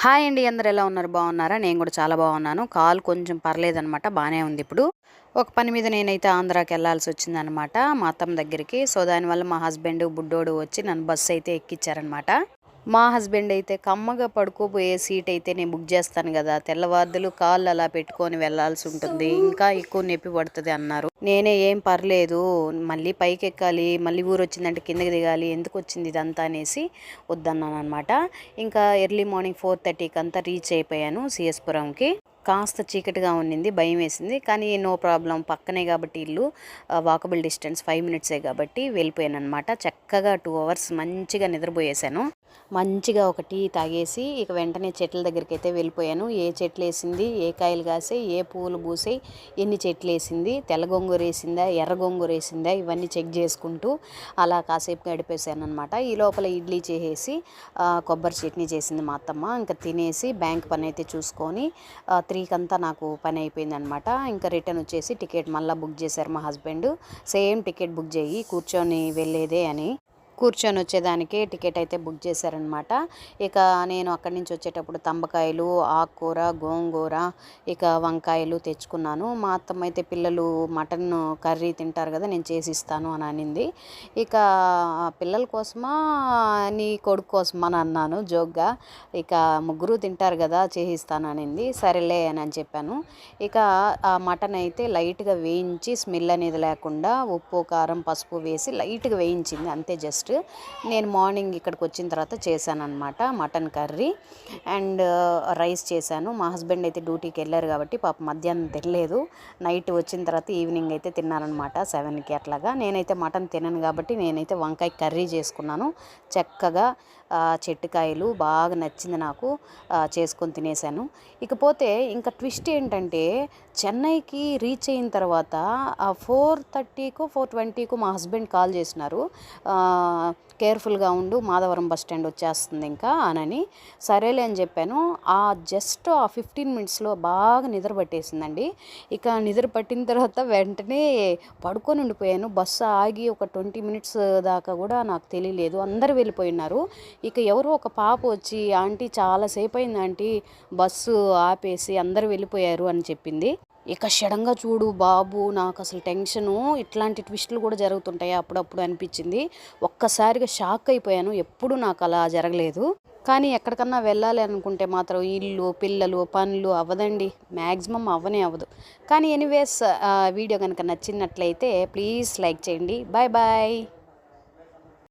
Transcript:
Hi అండి. అందరూ ఎలా ఉన్నారు? బాగున్నారా? నేను కూడా చాలా బాగున్నాను. కాలు కొంచెం పర్లేదనమాట. బాగానే ఉంది ఇప్పుడు. ఒక పని మీద నేనైతే ఆంధ్రాకి వెళ్ళాల్సి వచ్చిందనమాట, మా అత్తమ్మ దగ్గరికి. సో దానివల్ల మా హస్బెండ్ బుడ్డోడు వచ్చి నన్ను బస్సు అయితే ఎక్కించారనమాట. మా హస్బెండ్ అయితే కమ్మగా పడుకోబోయే సీట్ అయితే నేను బుక్ చేస్తాను కదా, తెల్లవార్దులు కాళ్ళు అలా పెట్టుకొని వెళ్ళాల్సి ఉంటుంది, ఇంకా ఎక్కువ నొప్పి పడుతుంది అన్నారు. నేనే ఏం పర్లేదు, మళ్ళీ పైకి ఎక్కాలి, మళ్ళీ ఊరు వచ్చిందంటే కిందకి దిగాలి, ఎందుకు వచ్చింది ఇదంతా అనేసి వద్దన్నాను అనమాట. ఇంకా ఎర్లీ మార్నింగ్ 4:30కి అంతా రీచ్ అయిపోయాను సిఎస్పురంకి. కాస్త చీకటిగా ఉన్నింది, భయం వేసింది. కానీ నో ప్రాబ్లం, పక్కనే కాబట్టి ఇల్లు, వాకబుల్ డిస్టెన్స్ 5 మినిట్సే కాబట్టి వెళ్ళిపోయాను అనమాట. చక్కగా 2 అవర్స్ మంచిగా నిద్రపోయేసాను. మంచిగా ఒక టీ తాగేసి ఇక వెంటనే చెట్ల దగ్గరికి అయితే వెళ్ళిపోయాను. ఏ చెట్లు వేసింది, ఏ కాయలు కాసాయి, ఏ పువ్వులు పూసాయి, ఎన్ని చెట్లు వేసింది, తెల్ల గొంగూర వేసిందా, ఎర్ర గొంగూర వేసిందా, ఇవన్నీ చెక్ చేసుకుంటూ అలా కాసేపు గడిపేశాను అనమాట. ఈ లోపల ఇడ్లీ చేసేసి కొబ్బరి చట్నీ చేసింది మా అత్తమ్మ. ఇంకా తినేసి బ్యాంక్ పని అయితే చూసుకొని 3కి అంతా నాకు పని అయిపోయింది అనమాట. ఇంకా రిటర్న్ వచ్చేసి టికెట్ మళ్ళీ బుక్ చేశారు మా హస్బెండ్. సేమ్ టికెట్ బుక్ చేయి, కూర్చొని వెళ్ళేదే అని. కూర్చొని వచ్చేదానికి టికెట్ అయితే బుక్ చేశారనమాట. ఇక నేను అక్కడి నుంచి వచ్చేటప్పుడు తంబకాయలు, ఆకుకూర, గోంగూర, ఇక వంకాయలు తెచ్చుకున్నాను. మా అత్తమ్మ అయితే పిల్లలు మటన్ కర్రీ తింటారు కదా, నేను చేసి ఇస్తాను అని అనింది. ఇక పిల్లల కోసమా నీ కొడుకు కోసమా అని అన్నాను జోక్గా. ఇక ముగ్గురు తింటారు కదా, చేసిస్తాను అనింది. సరేలే అని చెప్పాను. ఇక ఆ మటన్ అయితే లైట్గా వేయించి, స్మెల్ అనేది లేకుండా ఉప్పు, కారం, పసుపు వేసి లైట్గా వేయించింది అంతే. జస్ట్ నేను మార్నింగ్ ఇక్కడికి వచ్చిన తర్వాత చేశాను అనమాట మటన్ కర్రీ అండ్ రైస్ చేశాను. మా హస్బెండ్ అయితే డ్యూటీకి వెళ్ళారు కాబట్టి పాప మధ్యాహ్నం తినలేదు. నైట్ వచ్చిన తర్వాత ఈవినింగ్ అయితే తిన్నారనమాట 7కి అట్లాగా. నేనైతే మటన్ తినను కాబట్టి నేనైతే వంకాయ కర్రీ చేసుకున్నాను. చక్కగా చెట్టుకాయలు బాగా నచ్చింది నాకు, చేసుకొని తినేసాను. ఇకపోతే ఇంకా ట్విస్ట్ ఏంటంటే, చెన్నైకి రీచ్ అయిన తర్వాత 4:30కో 4:20కో మా హస్బెండ్ కాల్ చేసినారు, కేర్ఫుల్గా ఉండు, మాధవరం బస్ స్టాండ్ వచ్చేస్తుంది ఇంకా అనని. సరేలే అని చెప్పాను. జస్ట్ ఆ 15 మినిట్స్లో బాగా నిద్ర పట్టేసిందండి. ఇక నిద్ర పట్టిన తర్వాత వెంటనే పడుకొని ఉండిపోయాను. బస్సు ఆగి ఒక 20 మినిట్స్ దాకా కూడా నాకు తెలియలేదు, అందరు వెళ్ళిపోయినారు. ఇక ఎవరో ఒక పాప వచ్చి, ఆంటీ చాలాసేపు అయింది ఆంటీ, బస్సు ఆపేసి అందరు వెళ్ళిపోయారు అని చెప్పింది. ఇక సడన్గా చూడు బాబు, నాకు అసలు టెన్షను, ఇట్లాంటి ట్విస్టులు కూడా జరుగుతుంటాయి అప్పుడప్పుడు అనిపించింది. ఒక్కసారిగా షాక్ అయిపోయాను. ఎప్పుడు నాకు అలా జరగలేదు. కానీ ఎక్కడికన్నా వెళ్ళాలి అనుకుంటే మాత్రం ఇల్లు, పిల్లలు, పనులు అవ్వదండి, మ్యాక్సిమం అవ్వనే అవ్వదు. కానీ ఎనీవేస్, వీడియో కనుక నచ్చినట్లయితే ప్లీజ్ లైక్ చేయండి. Bye bye.